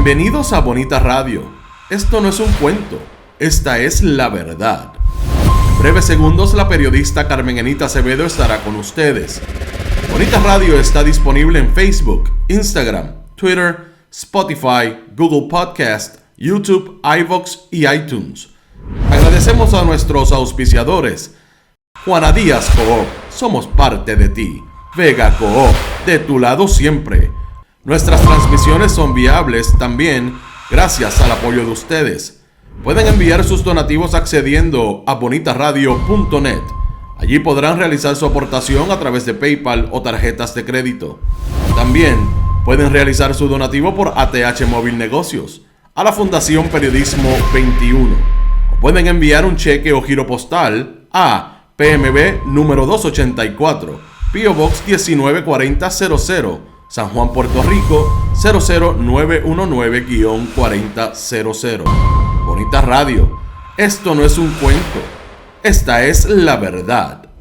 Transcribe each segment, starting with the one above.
Bienvenidos a Bonita Radio. Esto no es un cuento, esta es la verdad. En breves segundos la periodista Carmen Enita Acevedo estará con ustedes. Bonita Radio está disponible en Facebook, Instagram, Twitter, Spotify, Google Podcast, YouTube, iVoox y iTunes. Agradecemos a nuestros auspiciadores. Juana Díaz Coop, somos parte de ti. Vega Coop, de tu lado siempre. Nuestras transmisiones son viables también gracias al apoyo de ustedes. Pueden enviar sus donativos accediendo a bonitaradio.net. Allí podrán realizar su aportación a través de PayPal o tarjetas de crédito. También pueden realizar su donativo por ATH Móvil Negocios a la Fundación Periodismo 21. O pueden enviar un cheque o giro postal a PMB número 284, P.O. Box 194000, San Juan, Puerto Rico 00919-4000. Bonita Radio, esto no es un cuento, esta es la verdad.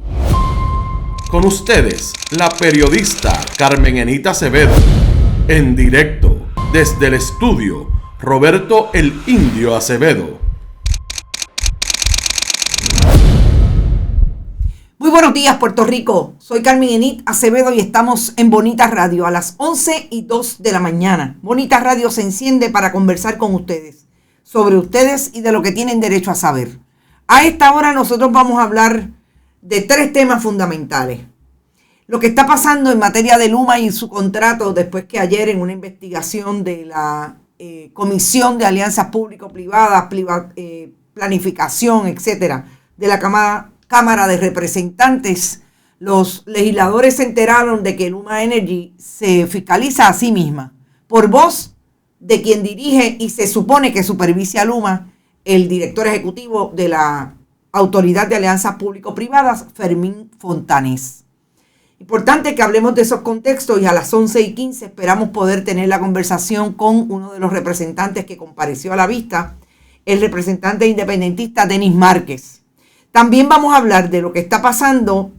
Con ustedes, la periodista Carmen Enita Acevedo, en directo desde el estudio Roberto el Indio Acevedo. Muy buenos días, Puerto Rico. Soy Carmen Enita Acevedo y estamos en Bonita Radio a las 11:02 de la mañana. Bonita Radio se enciende para conversar con ustedes, sobre ustedes y de lo que tienen derecho a saber. A esta hora nosotros vamos a hablar de 3 temas fundamentales. Lo que está pasando en materia de Luma y su contrato después que ayer en una investigación de la Comisión de Alianzas Público-Privadas, Planificación, etcétera, de la Cámara de Representantes, los legisladores se enteraron de que Luma Energy se fiscaliza a sí misma por voz de quien dirige y se supone que supervisa a Luma, el director ejecutivo de la Autoridad de Alianzas Público-Privadas, Fermín Fontanés. Importante que hablemos de esos contextos y a las 11:15 esperamos poder tener la conversación con uno de los representantes que compareció a la vista, el representante independentista Denis Márquez. También vamos a hablar de lo que está pasando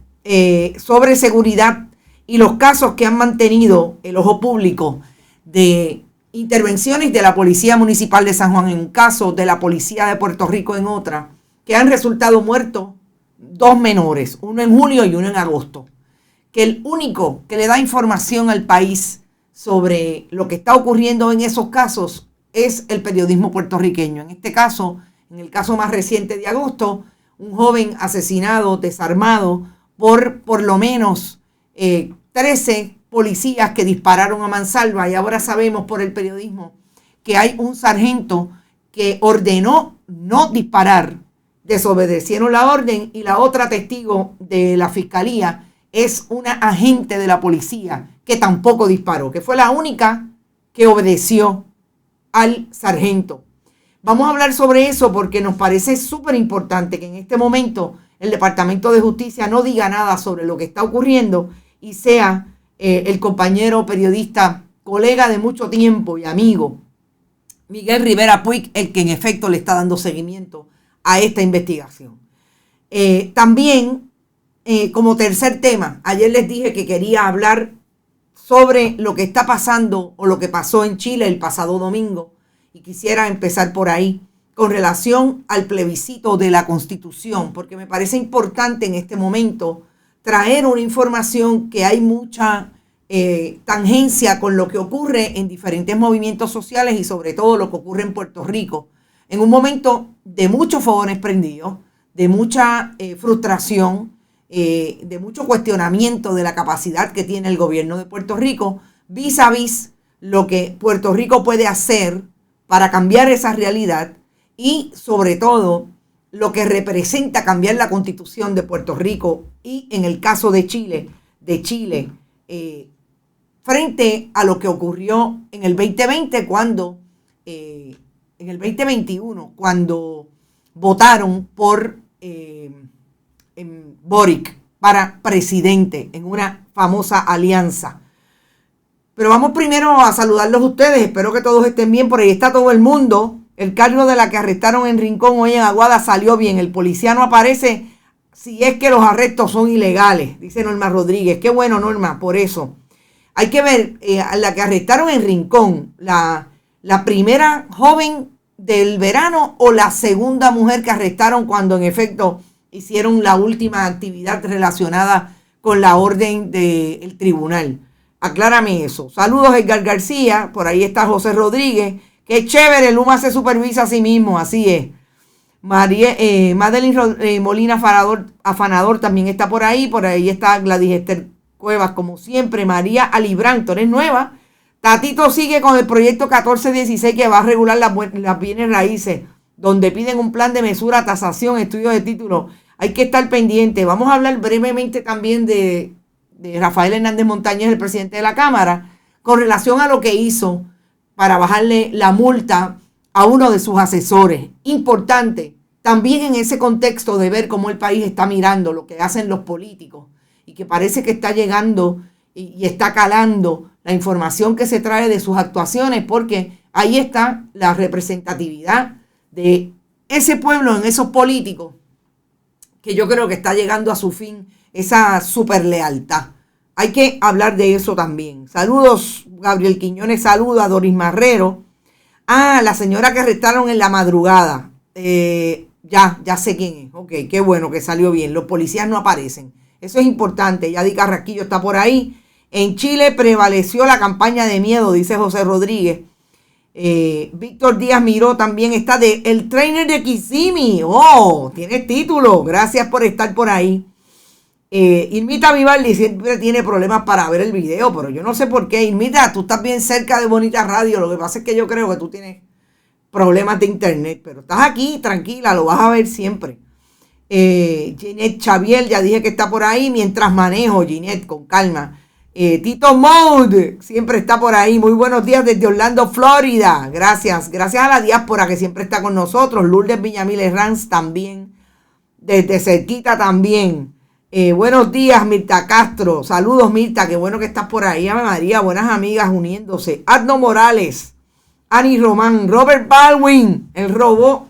sobre seguridad y los casos que han mantenido el ojo público de intervenciones de la Policía Municipal de San Juan en un caso, de la Policía de Puerto Rico en otra, que han resultado muertos 2 menores, uno en julio y uno en agosto. Que el único que le da información al país sobre lo que está ocurriendo en esos casos es el periodismo puertorriqueño. En este caso, en el caso más reciente de agosto, un joven asesinado, desarmado, por lo menos 13 policías que dispararon a mansalva. Y ahora sabemos por el periodismo que hay un sargento que ordenó no disparar, desobedecieron la orden, y la otra testigo de la fiscalía es una agente de la policía que tampoco disparó, que fue la única que obedeció al sargento. Vamos a hablar sobre eso porque nos parece súper importante que en este momento el Departamento de Justicia no diga nada sobre lo que está ocurriendo y sea el compañero periodista, colega de mucho tiempo y amigo, Miguel Rivera Puig, el que en efecto le está dando seguimiento a esta investigación. También, como tercer tema, ayer les dije que quería hablar sobre lo que está pasando o lo que pasó en Chile el pasado domingo. Y quisiera empezar por ahí, con relación al plebiscito de la Constitución, porque me parece importante en este momento traer una información que hay mucha tangencia con lo que ocurre en diferentes movimientos sociales y sobre todo lo que ocurre en Puerto Rico. En un momento de muchos fogones prendidos, de mucha frustración, de mucho cuestionamiento de la capacidad que tiene el gobierno de Puerto Rico, vis a vis lo que Puerto Rico puede hacer para cambiar esa realidad y sobre todo lo que representa cambiar la Constitución de Puerto Rico y en el caso de Chile, frente a lo que ocurrió en el 2020 cuando, en el 2021 cuando votaron por Boric para presidente en una famosa alianza. Pero vamos primero a saludarlos a ustedes. Espero que todos estén bien. Por ahí está todo el mundo. El cargo de la que arrestaron en Rincón hoy en Aguada salió bien. El policía no aparece si es que los arrestos son ilegales, dice Norma Rodríguez. Qué bueno, Norma, por eso. Hay que ver, a la que arrestaron en Rincón, la la primera joven del verano o la segunda mujer que arrestaron cuando en efecto hicieron la última actividad relacionada con la orden del tribunal. Aclárame eso. Saludos, Edgar García. Por ahí está José Rodríguez. Qué chévere, Luma se supervisa a sí mismo, así es. Madeline Molina Afanador también está por ahí está Gladys Esther Cuevas, como siempre. María Alibrán, tú eres nueva. Tatito sigue con el proyecto 1416 que va a regular las bienes raíces, donde piden un plan de mesura, tasación, estudio de título. Hay que estar pendiente. Vamos a hablar brevemente también de Rafael Hernández Montañez, el presidente de la Cámara, con relación a lo que hizo para bajarle la multa a uno de sus asesores. Importante, también en ese contexto de ver cómo el país está mirando lo que hacen los políticos y que parece que está llegando y está calando la información que se trae de sus actuaciones, porque ahí está la representatividad de ese pueblo en esos políticos, que yo creo que está llegando a su fin esa super lealtad. Hay que hablar de eso también. Saludos, Gabriel Quiñones, saluda a Doris Marrero. La señora que arrestaron en la madrugada. Ya sé quién es. Ok, qué bueno que salió bien. Los policías no aparecen. Eso es importante. Yadi Carrasquillo está por ahí. En Chile prevaleció la campaña de miedo, dice José Rodríguez. Víctor Díaz Miró también está de El Trainer de Kissimmee. Oh, tiene título. Gracias por estar por ahí. Irmita Vivaldi siempre tiene problemas para ver el video, pero yo no sé por qué. Irmita, tú estás bien cerca de Bonita Radio. Lo que pasa es que yo creo que tú tienes problemas de internet, pero estás aquí, tranquila, lo vas a ver siempre. Ginette Xavier, ya dije que está por ahí. Mientras manejo, Ginette, con calma. Tito Mode siempre está por ahí. Muy buenos días desde Orlando, Florida. Gracias a la diáspora que siempre está con nosotros. Lourdes Villamil Herranz también, desde cerquita también. Buenos días, Mirta Castro. Saludos, Mirta, qué bueno que estás por ahí. Ave María, buenas amigas uniéndose. Adno Morales, Ani Román, Robert Baldwin, el robo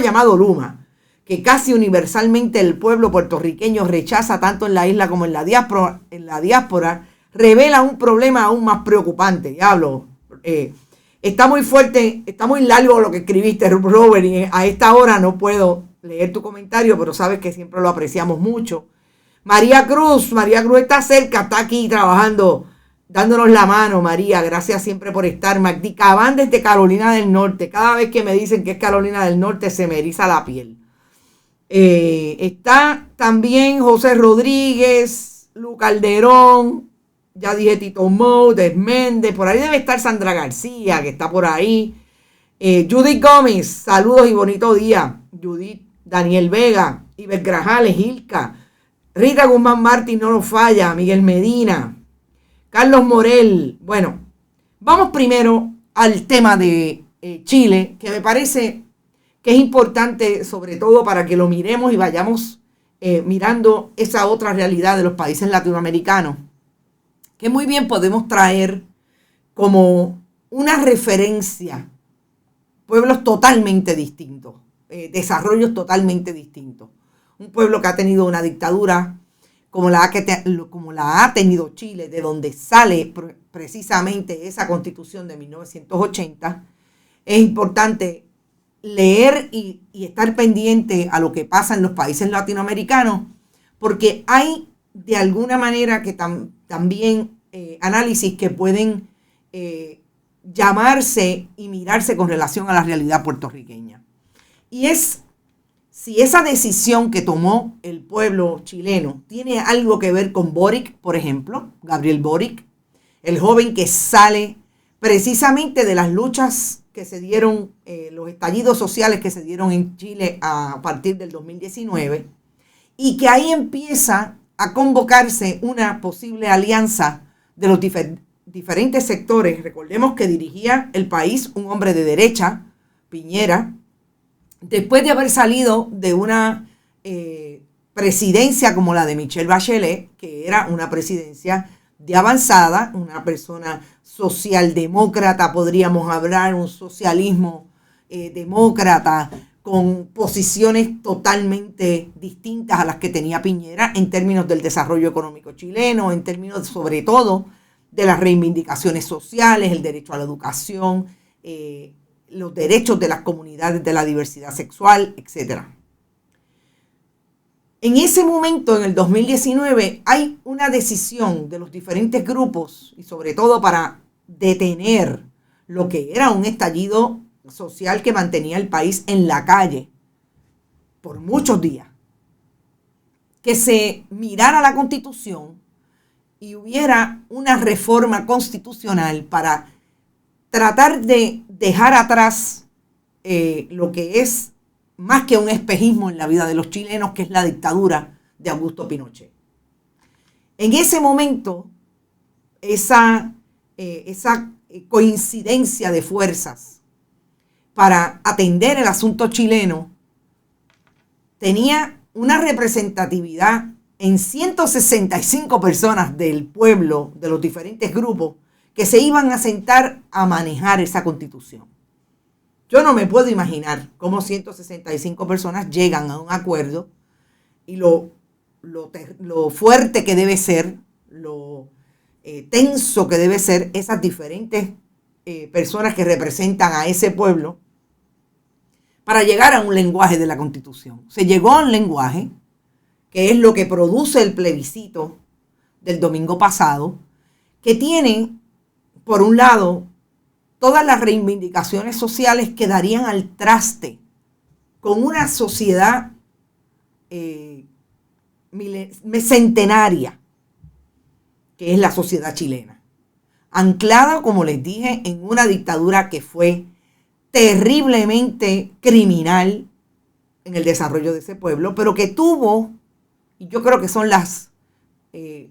llamado Luma, que casi universalmente el pueblo puertorriqueño rechaza tanto en la isla como en la diáspora, revela un problema aún más preocupante. Diablo, está muy fuerte, está muy largo lo que escribiste, Robert, y a esta hora no puedo leer tu comentario, pero sabes que siempre lo apreciamos mucho. María Cruz está cerca, está aquí trabajando, dándonos la mano. María, gracias siempre por estar. Magdi Cabán desde Carolina del Norte. Cada vez que me dicen que es Carolina del Norte se me eriza la piel. Está también José Rodríguez, Lu Calderón, ya dije Tito Mou, Desméndez, por ahí debe estar Sandra García, que está por ahí. Judith Gómez, saludos y bonito día. Judith, Daniel Vega, Iber Grajales, Ilka, Rita Guzmán Martín, no nos falla, Miguel Medina, Carlos Morel. Bueno, vamos primero al tema de Chile, que me parece que es importante, sobre todo para que lo miremos y vayamos mirando esa otra realidad de los países latinoamericanos, que muy bien podemos traer como una referencia pueblos totalmente distintos, desarrollos totalmente distintos. Un pueblo que ha tenido una dictadura como la ha tenido Chile, de donde sale precisamente esa Constitución de 1980. Es importante leer y estar pendiente a lo que pasa en los países latinoamericanos, porque hay de alguna manera que también análisis que pueden llamarse y mirarse con relación a la realidad puertorriqueña. Y es si esa decisión que tomó el pueblo chileno tiene algo que ver con Boric, por ejemplo, Gabriel Boric, el joven que sale precisamente de las luchas que se dieron, los estallidos sociales que se dieron en Chile a partir del 2019, y que ahí empieza a convocarse una posible alianza de los diferentes sectores. Recordemos que dirigía el país un hombre de derecha, Piñera, después de haber salido de una presidencia como la de Michelle Bachelet, que era una presidencia de avanzada, una persona socialdemócrata, podríamos hablar, un socialismo demócrata, con posiciones totalmente distintas a las que tenía Piñera en términos del desarrollo económico chileno, en términos sobre todo de las reivindicaciones sociales, el derecho a la educación, los derechos de las comunidades de la diversidad sexual, etc. En ese momento, en el 2019, hay una decisión de los diferentes grupos, y sobre todo para detener lo que era un estallido social que mantenía el país en la calle por muchos días, que se mirara la Constitución y hubiera una reforma constitucional para tratar de dejar atrás lo que es más que un espejismo en la vida de los chilenos, que es la dictadura de Augusto Pinochet. En ese momento, esa coincidencia de fuerzas para atender el asunto chileno tenía una representatividad en 165 personas del pueblo, de los diferentes grupos, que se iban a sentar a manejar esa constitución. Yo no me puedo imaginar cómo 165 personas llegan a un acuerdo y lo fuerte que debe ser, lo tenso que debe ser esas diferentes personas que representan a ese pueblo para llegar a un lenguaje de la Constitución. Se llegó a un lenguaje que es lo que produce el plebiscito del domingo pasado, que tiene, por un lado, todas las reivindicaciones sociales que darían al traste con una sociedad centenaria, que es la sociedad chilena, anclada, como les dije, en una dictadura que fue terriblemente criminal en el desarrollo de ese pueblo, pero que tuvo, y yo creo que son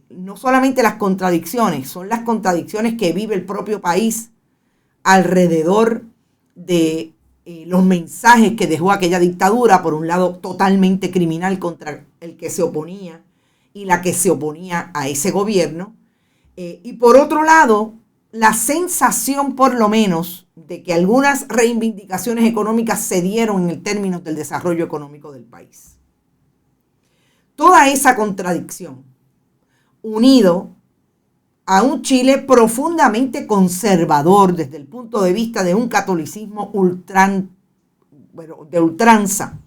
no solamente las contradicciones, son las contradicciones que vive el propio país alrededor de los mensajes que dejó aquella dictadura, por un lado totalmente criminal contra el que se oponía y la que se oponía a ese gobierno, y por otro lado, la sensación por lo menos de que algunas reivindicaciones económicas se dieron en términos del desarrollo económico del país. Toda esa contradicción, unido a un Chile profundamente conservador desde el punto de vista de un catolicismo de ultranza,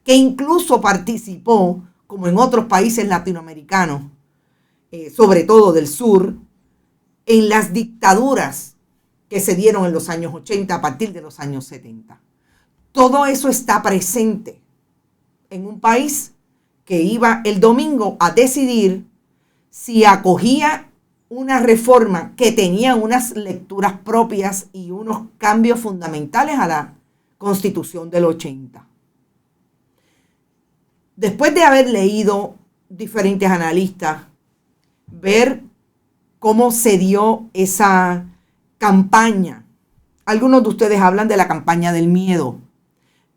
que incluso participó, como en otros países latinoamericanos, sobre todo del sur, en las dictaduras que se dieron en los años 80 a partir de los años 70. Todo eso está presente en un país que iba el domingo a decidir si acogía una reforma que tenía unas lecturas propias y unos cambios fundamentales a la Constitución del 80. Después de haber leído diferentes analistas, ver cómo se dio esa campaña. Algunos de ustedes hablan de la campaña del miedo.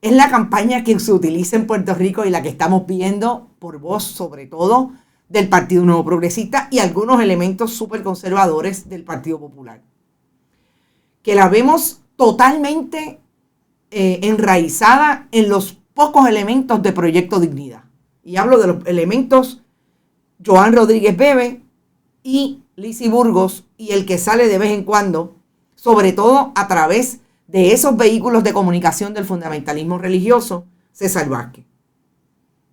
Es la campaña que se utiliza en Puerto Rico y la que estamos viendo por voz, sobre todo, del Partido Nuevo Progresista y algunos elementos súper conservadores del Partido Popular. Que la vemos totalmente enraizada en los pocos elementos de Proyecto Dignidad. Y hablo de los elementos Joan Rodríguez Bebe y Lizy Burgos, y el que sale de vez en cuando, sobre todo a través de esos vehículos de comunicación del fundamentalismo religioso, César Vázquez.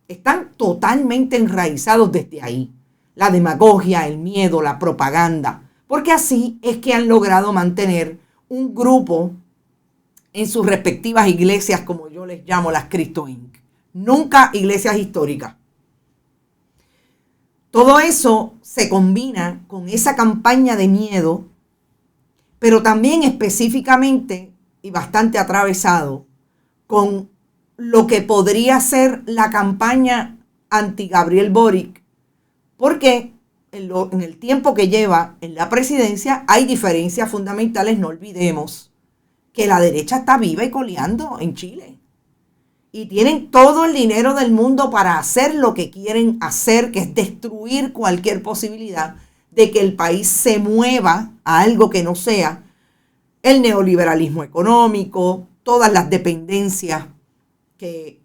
Están totalmente enraizados desde ahí. La demagogia, el miedo, la propaganda. Porque así es que han logrado mantener un grupo en sus respectivas iglesias, como yo les llamo las Cristo Inc. Nunca iglesias históricas. Todo eso se combina con esa campaña de miedo, pero también específicamente y bastante atravesado con lo que podría ser la campaña anti-Gabriel Boric, porque en el tiempo que lleva en la presidencia hay diferencias fundamentales. No olvidemos que la derecha está viva y coleando en Chile. Y tienen todo el dinero del mundo para hacer lo que quieren hacer, que es destruir cualquier posibilidad de que el país se mueva a algo que no sea el neoliberalismo económico, todas las dependencias que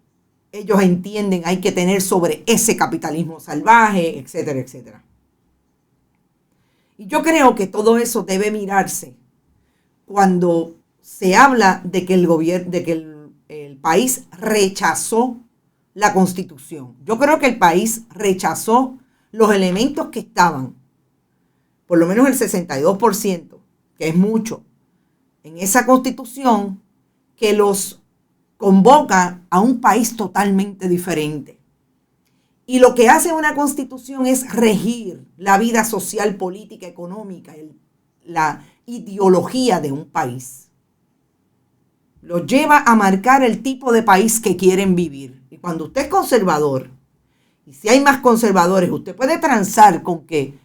ellos entienden hay que tener sobre ese capitalismo salvaje, etcétera, etcétera. Y yo creo que todo eso debe mirarse cuando se habla de que el país rechazó la Constitución. Yo creo que el país rechazó los elementos que estaban, por lo menos el 62%, que es mucho, en esa Constitución que los convoca a un país totalmente diferente. Y lo que hace una Constitución es regir la vida social, política, económica, la ideología de un país. Lo lleva a marcar el tipo de país que quieren vivir. Y cuando usted es conservador, y si hay más conservadores, usted puede transar con que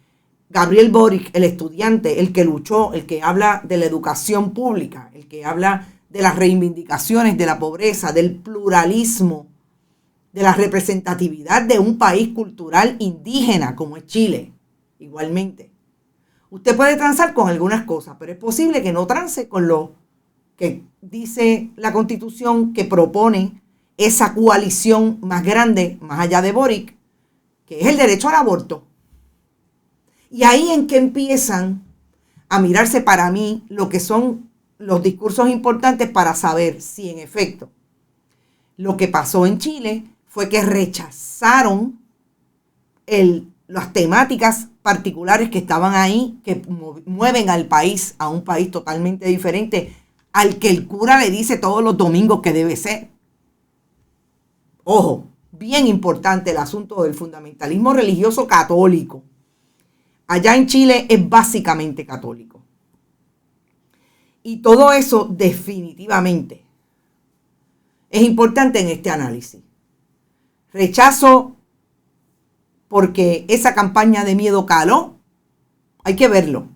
Gabriel Boric, el estudiante, el que luchó, el que habla de la educación pública, el que habla de las reivindicaciones de la pobreza, del pluralismo, de la representatividad de un país cultural indígena como es Chile, igualmente. Usted puede transar con algunas cosas, pero es posible que no transe con lo que dice la Constitución que propone esa coalición más grande, más allá de Boric, que es el derecho al aborto. Y ahí en que empiezan a mirarse para mí lo que son los discursos importantes para saber si en efecto lo que pasó en Chile fue que rechazaron las temáticas particulares que estaban ahí, que mueven al país a un país totalmente diferente al que el cura le dice todos los domingos que debe ser. Ojo, bien importante el asunto del fundamentalismo religioso católico. Allá en Chile es básicamente católico. Y todo eso definitivamente es importante en este análisis. Rechazo porque esa campaña de miedo caló, hay que verlo.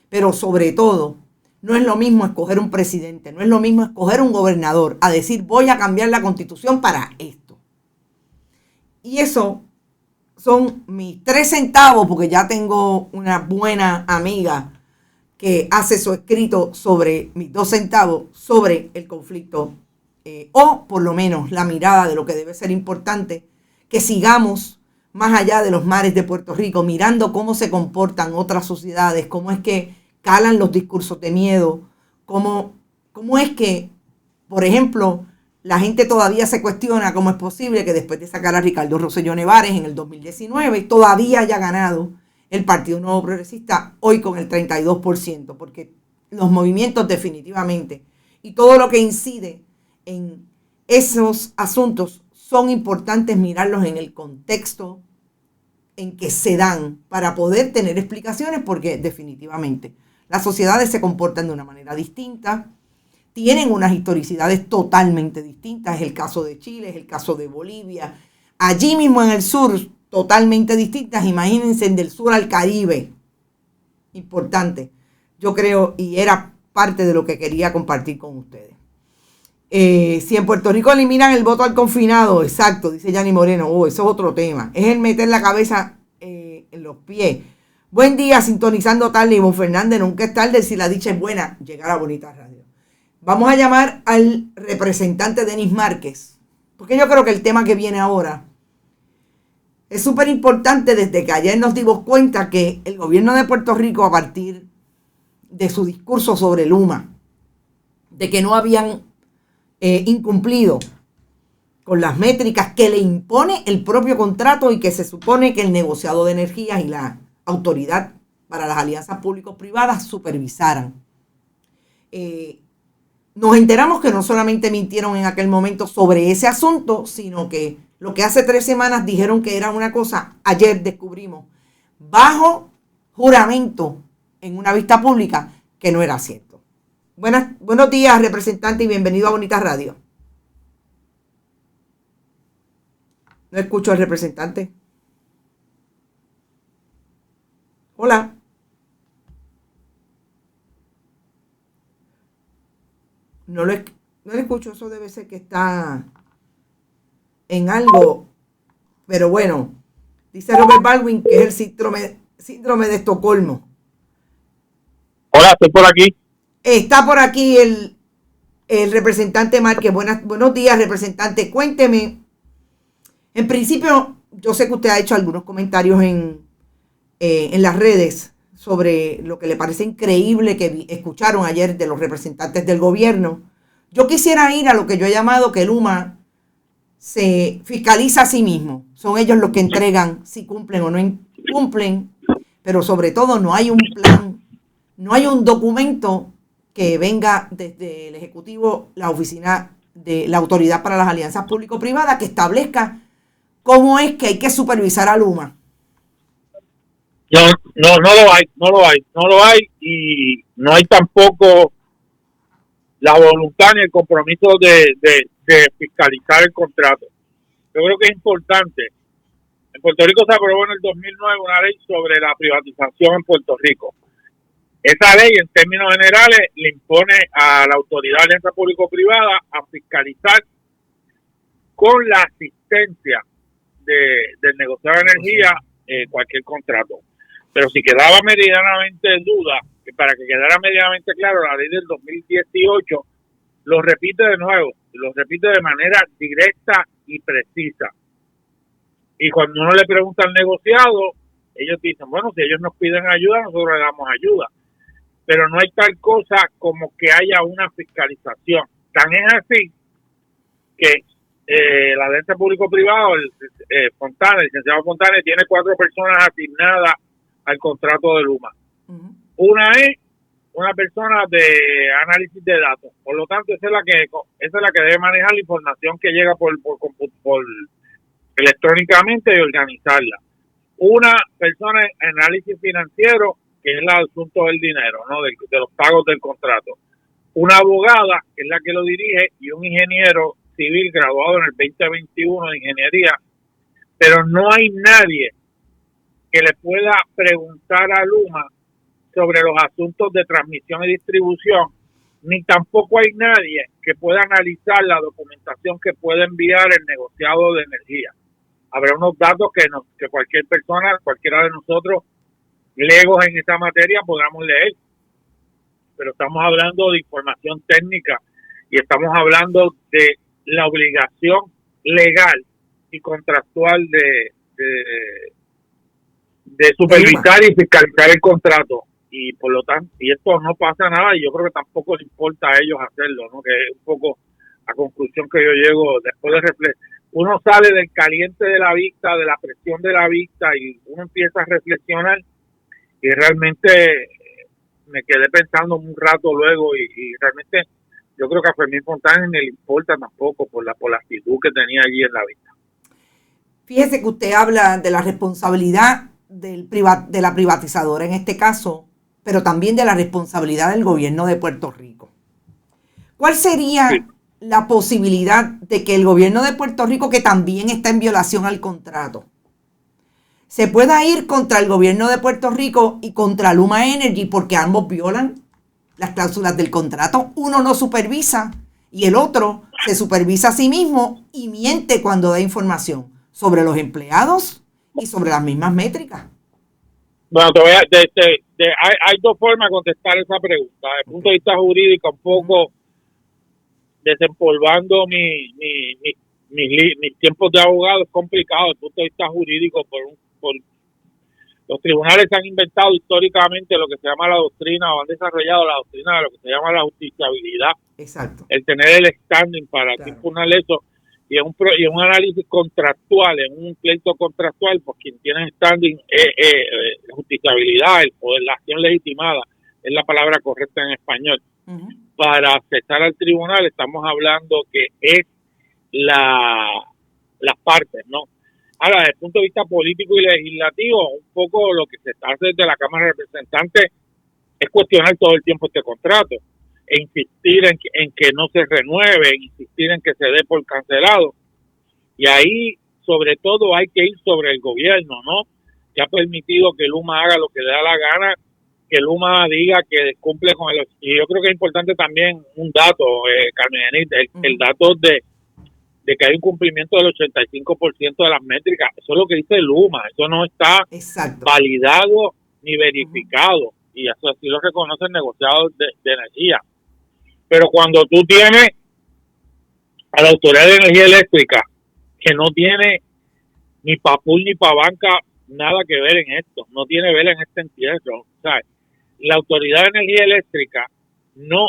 Pero sobre todo, no es lo mismo escoger un presidente, no es lo mismo escoger un gobernador, a decir voy a cambiar la Constitución para esto. Y eso son mis 3 centavos, porque ya tengo una buena amiga que hace su escrito sobre mis 2 centavos sobre el conflicto, o por lo menos la mirada de lo que debe ser importante, que sigamos más allá de los mares de Puerto Rico, mirando cómo se comportan otras sociedades, cómo es que calan los discursos de miedo, cómo es que, por ejemplo, la gente todavía se cuestiona cómo es posible que después de sacar a Ricardo Rosselló Nevares en el 2019 todavía haya ganado el Partido Nuevo Progresista hoy con el 32%, porque los movimientos definitivamente y todo lo que incide en esos asuntos son importantes mirarlos en el contexto en que se dan para poder tener explicaciones, porque definitivamente las sociedades se comportan de una manera distinta, tienen unas historicidades totalmente distintas. Es el caso de Chile, es el caso de Bolivia. Allí mismo en el sur, totalmente distintas. Imagínense del sur al Caribe. Importante. Yo creo, y era parte de lo que quería compartir con ustedes. Si en Puerto Rico eliminan el voto al confinado, exacto, dice Yanni Moreno, eso es otro tema. Es el meter la cabeza en los pies. Buen día, sintonizando tarde. Ivonne Fernández, nunca es tarde si la dicha es buena. Llegar a Bonita Radio. Vamos a llamar al representante Denis Márquez, porque yo creo que el tema que viene ahora es súper importante. Desde que ayer nos dimos cuenta que el gobierno de Puerto Rico, a partir de su discurso sobre Luma, de que no habían incumplido con las métricas que le impone el propio contrato y que se supone que el negociado de energías y la autoridad para las alianzas público-privadas supervisaran. Nos enteramos que no solamente mintieron en aquel momento sobre ese asunto, sino que lo que hace 3 semanas dijeron que era una cosa, ayer descubrimos, bajo juramento en una vista pública, que no era cierto. Buenos días, representante, y bienvenido a Bonita Radio. No escucho al representante. Hola. No le escucho, eso debe ser que está en algo. Pero bueno, dice Robert Baldwin que es el síndrome de Estocolmo. Hola, estoy por aquí. Está por aquí el representante Márquez. Buenos días, representante. Cuénteme. En principio, yo sé que usted ha hecho algunos comentarios en las redes sobre lo que le parece increíble que escucharon ayer de los representantes del gobierno. Yo quisiera ir a lo que yo he llamado que Luma se fiscaliza a sí mismo. Son ellos los que entregan si cumplen o no cumplen, pero sobre todo no hay un plan, no hay un documento que venga desde el Ejecutivo, la oficina de la Autoridad para las Alianzas Público-Privadas, que establezca cómo es que hay que supervisar a Luma. No lo hay y no hay tampoco la voluntad ni el compromiso de fiscalizar el contrato. Yo creo que es importante. En Puerto Rico se aprobó en el 2009 una ley sobre la privatización en Puerto Rico. Esa ley, en términos generales, le impone a la Autoridad de Alianza Público-Privada a fiscalizar con la asistencia del negociado de energía cualquier contrato. Pero si quedaba medianamente en duda, que para que quedara medianamente claro, la ley del 2018 lo repite de nuevo, lo repite de manera directa y precisa. Y cuando uno le pregunta al negociado, ellos dicen, bueno, si ellos nos piden ayuda, nosotros le damos ayuda. Pero no hay tal cosa como que haya una fiscalización. Tan es así que la alianza público-privada, el licenciado Fontana, tiene 4 personas asignadas al contrato de Luma. Uh-huh. Una es una persona de análisis de datos. Por lo tanto, esa es la que debe manejar la información que llega por electrónicamente y organizarla. Una persona en análisis financiero, que es el asunto del dinero, ¿no? de los pagos del contrato. Una abogada, que es la que lo dirige, y un ingeniero civil graduado en el 2021 de ingeniería. Pero no hay nadie que le pueda preguntar a Luma sobre los asuntos de transmisión y distribución, ni tampoco hay nadie que pueda analizar la documentación que puede enviar el negociado de energía. Habrá unos datos que cualquier persona, cualquiera de nosotros, legos en esta materia, podamos leer. Pero estamos hablando de información técnica y estamos hablando de la obligación legal y contractual de supervisar y fiscalizar el contrato. Y por lo tanto, y esto no pasa nada, y yo creo que tampoco les importa a ellos hacerlo, ¿no? Que es un poco la conclusión que yo llego después de reflexionar. Uno sale del caliente de la vista, de la presión de la vista, y uno empieza a reflexionar, y realmente me quedé pensando un rato luego, y realmente yo creo que a Fermín Fontana no le importa tampoco por la actitud que tenía allí en la vista. Fíjese que usted habla de la responsabilidad de la privatizadora en este caso, pero también de la responsabilidad del gobierno de Puerto Rico. ¿Cuál sería la posibilidad de que el gobierno de Puerto Rico, que también está en violación al contrato, se pueda ir contra el gobierno de Puerto Rico y contra Luma Energy, porque ambos violan las cláusulas del contrato? Uno no supervisa y el otro se supervisa a sí mismo y miente cuando da información sobre los empleados y sobre las mismas métricas. Bueno, hay 2 formas de contestar esa pregunta. Desde el punto de vista jurídico, un poco desempolvando mis tiempos de abogado, es complicado desde el punto de vista jurídico. Por los tribunales han inventado históricamente lo que se llama la doctrina, o han desarrollado la doctrina de lo que se llama la justiciabilidad. Exacto. El tener el standing para impugnar eso. Y en un análisis contractual, en un pleito contractual, pues quien tiene standing justiciabilidad, el poder, la acción legitimada, es la palabra correcta en español. Uh-huh. Para accesar al tribunal estamos hablando que es las partes, ¿no? Ahora, desde el punto de vista político y legislativo, un poco lo que se hace desde la Cámara de Representantes es cuestionar todo el tiempo este contrato, e insistir en que no se renueve, insistir en que se dé por cancelado. Y ahí, sobre todo, hay que ir sobre el gobierno, ¿no? Que ha permitido que Luma haga lo que le da la gana, que Luma diga que cumple con el... Y yo creo que es importante también un dato, Carmen Enit, el dato de que hay un cumplimiento del 85% de las métricas. Eso es lo que dice Luma, eso no está validado ni verificado. Y eso así lo reconoce el negociado de energía. Pero cuando tú tienes a la Autoridad de Energía Eléctrica, que no tiene ni pa' pool ni pa' banca nada que ver en esto, no tiene vela en este entierro. O sea, la Autoridad de Energía Eléctrica no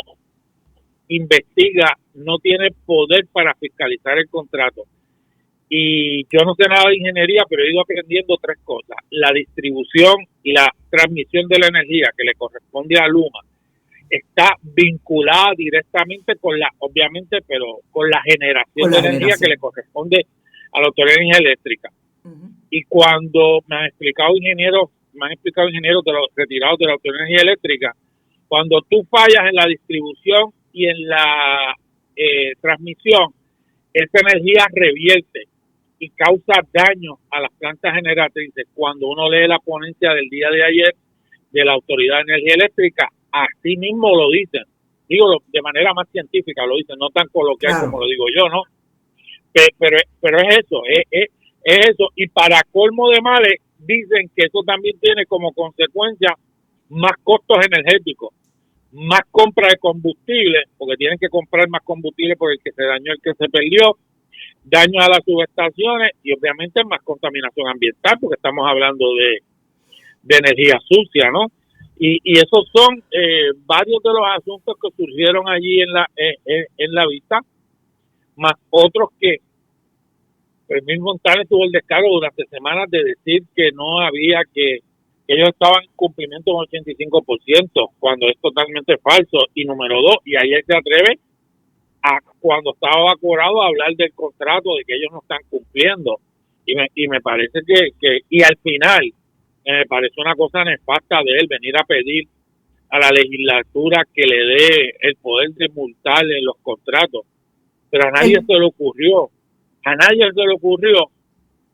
investiga, no tiene poder para fiscalizar el contrato. Y yo no sé nada de ingeniería, pero he ido aprendiendo tres cosas: la distribución y la transmisión de la energía que le corresponde a Luma está vinculada directamente con obviamente, pero con la generación de energía que le corresponde a la Autoridad de Energía Eléctrica. Uh-huh. Y cuando me han explicado ingenieros de los retirados de la Autoridad de Energía Eléctrica, cuando tú fallas en la distribución y en la transmisión, esa energía revierte y causa daño a las plantas generatrices. Cuando uno lee la ponencia del día de ayer de la Autoridad de Energía Eléctrica, así mismo lo dicen, digo de manera más científica lo dicen, no tan coloquial como lo digo yo, ¿no? Pero es eso, es eso. Y para colmo de males, dicen que eso también tiene como consecuencia más costos energéticos, más compra de combustible, porque tienen que comprar más combustible por el que se dañó, el que se perdió, daño a las subestaciones y obviamente más contaminación ambiental, porque estamos hablando de energía sucia, ¿no? Y esos son varios de los asuntos que surgieron allí en la vista, más otros que Fermín Fontanes tuvo el descaro durante semanas de decir que no había, que ellos estaban en cumplimiento con 85%, cuando es totalmente falso. Y número dos, y ayer se atreve cuando estaba evaporado a hablar del contrato, de que ellos no están cumpliendo. Y me parece que y al final me parece una cosa nefasta de él venir a pedir a la legislatura que le dé el poder de multar en los contratos, pero a nadie se le ocurrió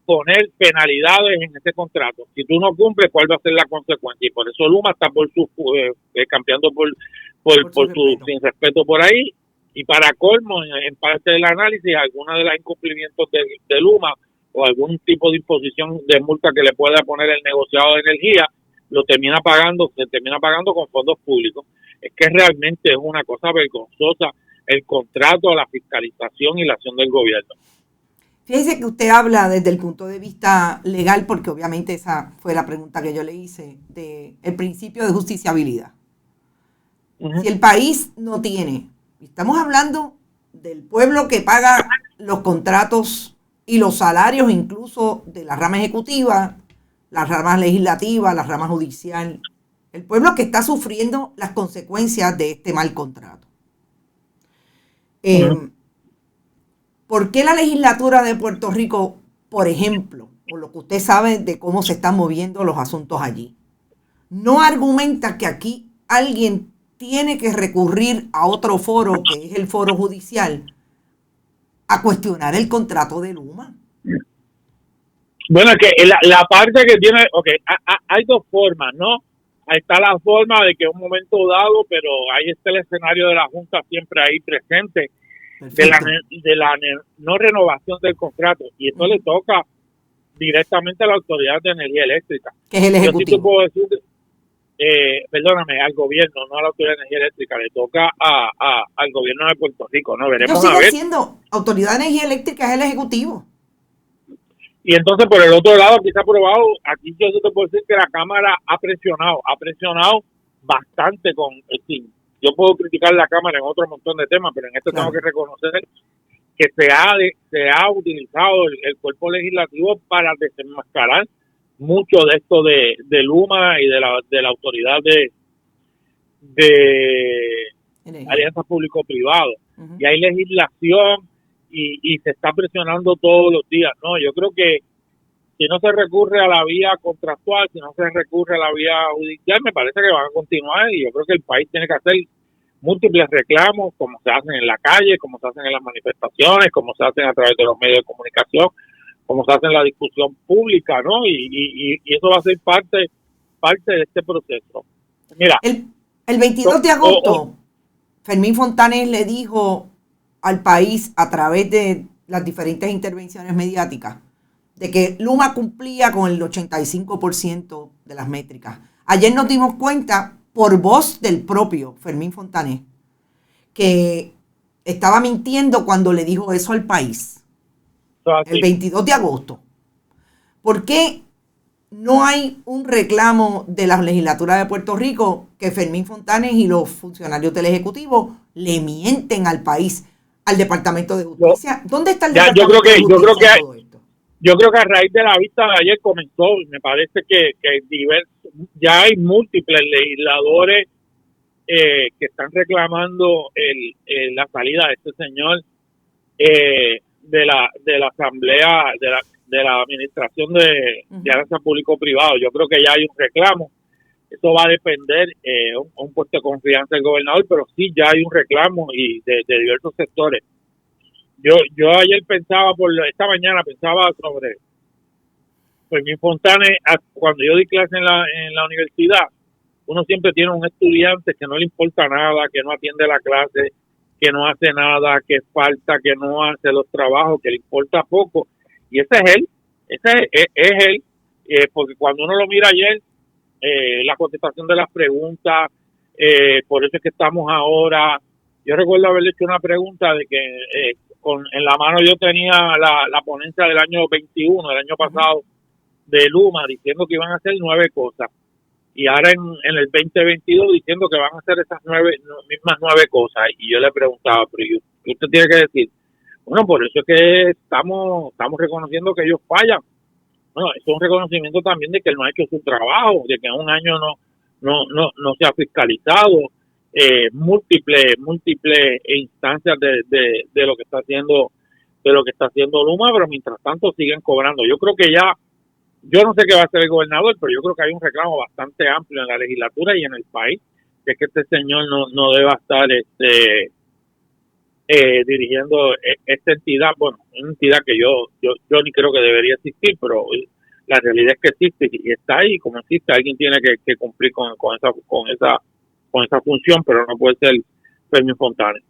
poner penalidades en ese contrato. Si tú no cumples, ¿cuál va a ser la consecuencia? Y por eso Luma está campeando por su sin respeto por ahí. Y para colmo, en parte del análisis, alguna de los incumplimientos de Luma o algún tipo de imposición de multa que le pueda poner el negociado de energía, se termina pagando con fondos públicos. Es que realmente es una cosa vergonzosa el contrato, la fiscalización y la acción del gobierno. Fíjese que usted habla desde el punto de vista legal, porque obviamente esa fue la pregunta que yo le hice, de el principio de justiciabilidad. Uh-huh. Si el país no tiene, estamos hablando del pueblo que paga los contratos y los salarios incluso de la rama ejecutiva, la rama legislativa, la rama judicial, el pueblo que está sufriendo las consecuencias de este mal contrato. Uh-huh. ¿Por qué la legislatura de Puerto Rico, por ejemplo, por lo que usted sabe de cómo se están moviendo los asuntos allí, no argumenta que aquí alguien tiene que recurrir a otro foro, que es el foro judicial, a cuestionar el contrato de Luma? Bueno, que la parte que tiene, hay dos formas, ¿no? Ahí está la forma de que en un momento dado, pero ahí está el escenario de la Junta siempre ahí presente, de la no renovación del contrato, y esto le toca directamente a la Autoridad de Energía Eléctrica, que es el Ejecutivo. Yo sí te puedo decir, al gobierno, no a la Autoridad de Energía Eléctrica, le toca al gobierno de Puerto Rico, ¿no? Veremos a ver. Siendo Autoridad de Energía Eléctrica es el Ejecutivo. Y entonces por el otro lado, aquí se ha aprobado, aquí yo te puedo decir que la Cámara ha presionado bastante con el fin. Yo puedo criticar la Cámara en otro montón de temas, pero en esto tengo que reconocer que se ha utilizado el cuerpo legislativo para desenmascarar mucho de esto de Luma y de la autoridad de alianzas público-privado. Uh-huh. Y hay legislación y se está presionando todos los días. No, yo creo que si no se recurre a la vía contractual, si no se recurre a la vía judicial, me parece que van a continuar, y yo creo que el país tiene que hacer múltiples reclamos, como se hacen en la calle, como se hacen en las manifestaciones, como se hacen a través de los medios de comunicación, como se hace en la discusión pública, ¿no? Y eso va a ser parte de este proceso. Mira, el 22 de agosto, Fermín Fontanes le dijo al país, a través de las diferentes intervenciones mediáticas, de que Luma cumplía con el 85% de las métricas. Ayer nos dimos cuenta, por voz del propio Fermín Fontanes, que estaba mintiendo cuando le dijo eso al país. El 22 de agosto. ¿Por qué no hay un reclamo de la legislatura de Puerto Rico que Fermín Fontanes y los funcionarios del Ejecutivo le mienten al país, al Departamento de Justicia. ¿Dónde está el Departamento de Justicia en todo esto? Yo creo que a raíz de la vista de ayer comenzó, me parece que ya hay múltiples legisladores que están reclamando la salida de este señor de la Asamblea, de la Administración de Alianza Público-Privado. Yo creo que ya hay un reclamo. Eso va a depender un puesto de confianza del gobernador, pero sí ya hay un reclamo y de diversos sectores. Yo ayer esta mañana pensaba sobre Fermín Fontanes. Cuando yo di clase en la universidad, uno siempre tiene un estudiante que no le importa nada, que no atiende la clase, que no hace nada, que falta, que no hace los trabajos, que le importa poco. Y ese es él, porque cuando uno lo mira ayer, la contestación de las preguntas, por eso es que estamos ahora. Yo recuerdo haberle hecho una pregunta de que en la mano yo tenía la ponencia del año 21, del año pasado, de Luma, diciendo que iban a hacer 9 cosas. Y ahora en el 2022 diciendo que van a hacer esas mismas 9 cosas. Y yo le preguntaba, pero ¿qué usted tiene que decir? Bueno, por eso es que estamos reconociendo que ellos fallan. Bueno, eso es un reconocimiento también de que él no ha hecho su trabajo, de que en un año no se ha fiscalizado múltiples instancias de lo que está haciendo Luma, pero mientras tanto siguen cobrando. Yo creo que yo no sé qué va a hacer el gobernador, pero yo creo que hay un reclamo bastante amplio en la legislatura y en el país de que este señor no deba estar dirigiendo esta entidad. Bueno, una entidad que yo ni creo que debería existir, pero la realidad es que existe y está ahí. Como existe, alguien tiene que cumplir con esa función, pero no puede ser Fermín Fontanes.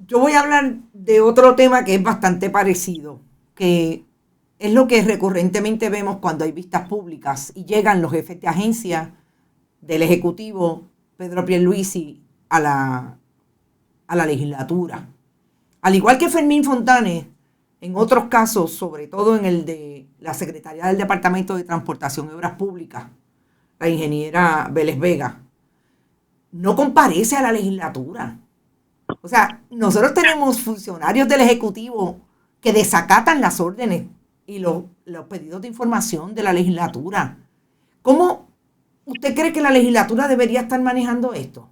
Yo voy a hablar de otro tema que es bastante parecido, que es lo que recurrentemente vemos cuando hay vistas públicas y llegan los jefes de agencia del Ejecutivo, Pedro Pierluisi, a la legislatura. Al igual que Fermín Fontanes, en otros casos, sobre todo en el de la Secretaría del Departamento de Transportación y Obras Públicas, la ingeniera Vélez Vega, no comparece a la legislatura. O sea, nosotros tenemos funcionarios del Ejecutivo que desacatan las órdenes y los pedidos de información de la legislatura. ¿Cómo usted cree que la legislatura debería estar manejando esto?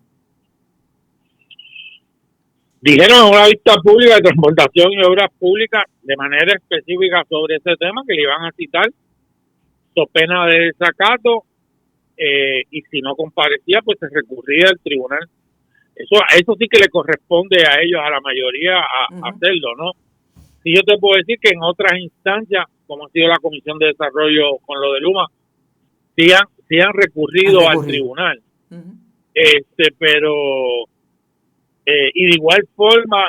Dijeron en una vista pública de transportación y obras públicas de manera específica sobre ese tema que le iban a citar, so pena de desacato, y si no comparecía, pues se recurría al tribunal. Eso sí que le corresponde a ellos, a la mayoría, hacerlo, ¿no? Sí, yo te puedo decir que en otras instancias, como ha sido la Comisión de Desarrollo con lo de Luma, sí han recurrido al tribunal. Pero y de igual forma,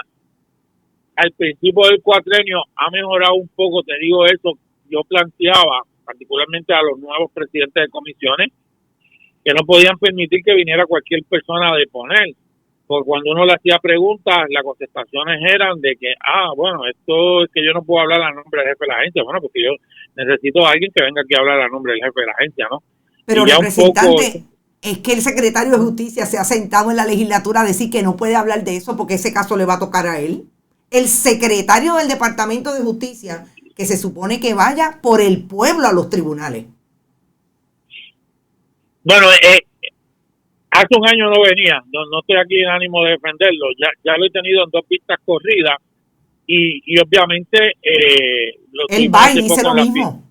al principio del cuatrenio ha mejorado un poco, te digo eso. Yo planteaba, particularmente a los nuevos presidentes de comisiones, que no podían permitir que viniera cualquier persona a deponer. Porque cuando uno le hacía preguntas, las contestaciones eran de que, bueno, esto es que yo no puedo hablar a nombre del jefe de la agencia. Bueno, porque yo necesito a alguien que venga aquí a hablar a nombre del jefe de la agencia, ¿no? Pero representante, es que el secretario de Justicia se ha sentado en la legislatura a decir que no puede hablar de eso porque ese caso le va a tocar a él. El secretario del Departamento de Justicia, que se supone que vaya por el pueblo a los tribunales. Bueno, hace un año no venía, no estoy aquí en ánimo de defenderlo, ya lo he tenido en 2 vistas corridas y obviamente él va y dice lo mismo.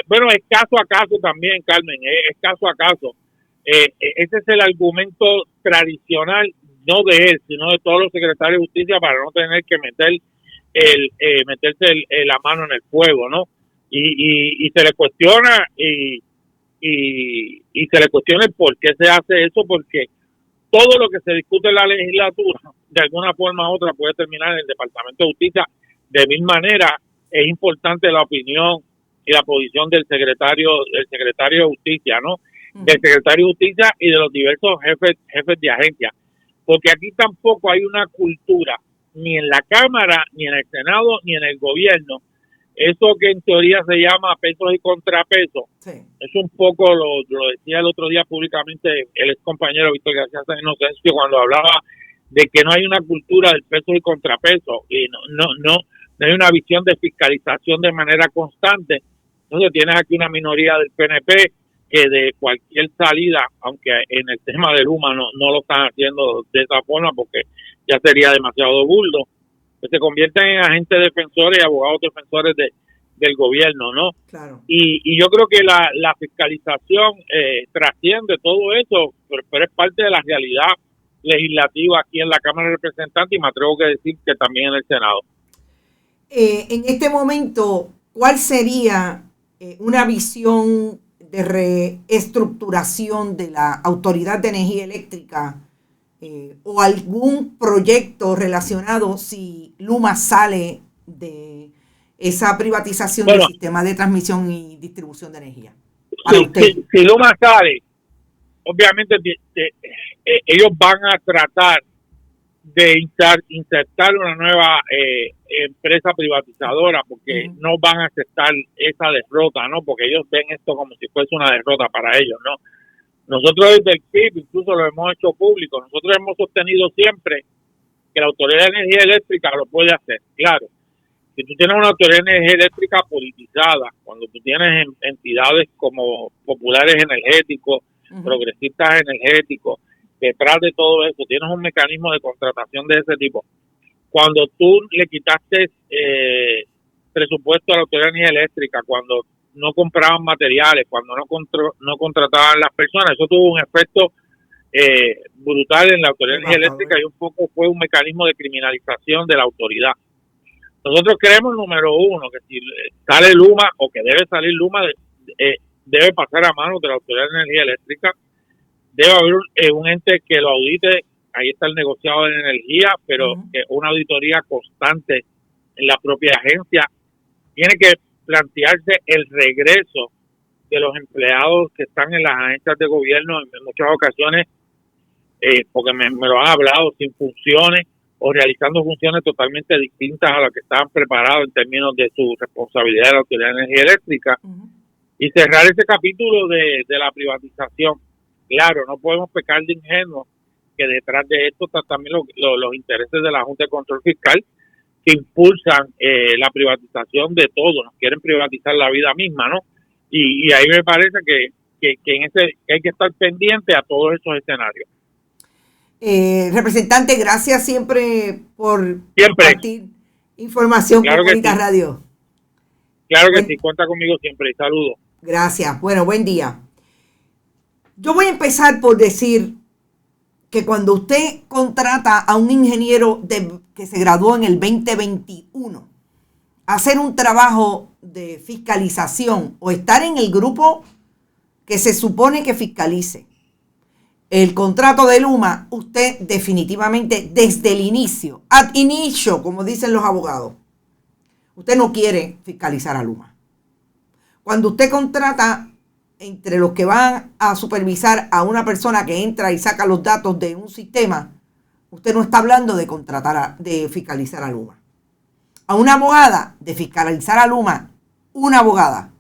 Bueno, es caso a caso también, Carmen, es caso a caso. Ese es el argumento tradicional, no de él, sino de todos los secretarios de justicia, para no tener que meterse la mano en el fuego, ¿no? Y se le cuestiona y se le cuestiona el por qué se hace eso, porque todo lo que se discute en la legislatura, de alguna forma u otra, puede terminar en el Departamento de Justicia. De mil maneras, es importante la opinión y la posición del secretario de Justicia, ¿no? Del secretario de Justicia y de los diversos jefes de agencia, porque aquí tampoco hay una cultura, ni en la Cámara, ni en el Senado, ni en el gobierno, eso que en teoría se llama pesos y contrapesos, Sí. es un poco, lo decía el otro día públicamente el ex compañero Víctor García San Inocencio cuando hablaba de que no hay una cultura del peso y contrapeso y no hay una visión de fiscalización de manera constante. Entonces tienes aquí una minoría del PNP que de cualquier salida, aunque en el tema de Luma no lo están haciendo de esa forma porque ya sería demasiado burdo, que se convierten en agentes defensores y abogados defensores del gobierno, ¿no? Claro. Y yo creo que la fiscalización trasciende todo eso, pero es parte de la realidad legislativa aquí en la Cámara de Representantes y me atrevo a decir que también en el Senado. En este momento, ¿cuál sería una visión de reestructuración de la Autoridad de Energía Eléctrica o algún proyecto relacionado si Luma sale de esa privatización del sistema de transmisión y distribución de energía? Si Luma sale, obviamente ellos van a tratar de insertar una nueva empresa privatizadora porque no van a aceptar esa derrota, ¿no? Porque ellos ven esto como si fuese una derrota para ellos, ¿no? Nosotros desde el PIB incluso lo hemos hecho público. Nosotros hemos sostenido siempre que la Autoridad de Energía Eléctrica lo puede hacer. Claro, si tú tienes una Autoridad de Energía Eléctrica politizada, cuando tú tienes entidades como populares energéticos, progresistas energéticos, detrás de todo eso tienes un mecanismo de contratación de ese tipo. Cuando tú le quitaste presupuesto a la Autoridad de Energía Eléctrica, cuando no compraban materiales, cuando no contrataban las personas, eso tuvo un efecto brutal en la Autoridad de Energía Eléctrica y un poco fue un mecanismo de criminalización de la autoridad. Nosotros creemos, número uno, que si sale Luma o que debe salir Luma, debe pasar a manos de la Autoridad de Energía Eléctrica. Debe haber un ente que lo audite. Ahí está el negociado de energía, pero una auditoría constante en la propia agencia. Tiene que plantearse el regreso de los empleados que están en las agencias de gobierno en muchas ocasiones, porque me lo han hablado, sin funciones o realizando funciones totalmente distintas a las que estaban preparados en términos de su responsabilidad de la Autoridad de Energía Eléctrica, y cerrar ese capítulo de la privatización. Claro, no podemos pecar de ingenuos, que detrás de esto están también los intereses de la Junta de Control Fiscal, que impulsan la privatización de todo, nos quieren privatizar la vida misma, ¿no? Y ahí me parece que hay que estar pendiente a todos esos escenarios. Representante, gracias siempre por compartir información con Bonita Radio. Claro que sí, cuenta conmigo siempre y saludos. Gracias, bueno, buen día. Yo voy a empezar por decir que cuando usted contrata a un ingeniero que se graduó en el 2021 a hacer un trabajo de fiscalización o estar en el grupo que se supone que fiscalice el contrato de Luma, usted definitivamente desde el inicio, ad inicio, como dicen los abogados, usted no quiere fiscalizar a Luma. Cuando usted contrata entre los que van a supervisar a una persona que entra y saca los datos de un sistema, usted no está hablando de de fiscalizar a Luma. A una abogada, de fiscalizar a Luma, una abogada.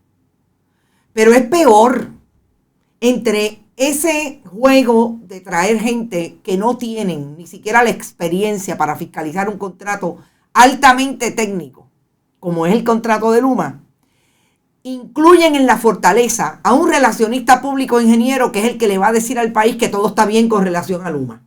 Pero es peor, entre ese juego de traer gente que no tienen ni siquiera la experiencia para fiscalizar un contrato altamente técnico, como es el contrato de Luma, incluyen en la fortaleza a un relacionista público ingeniero que es el que le va a decir al país que todo está bien con relación a Luma.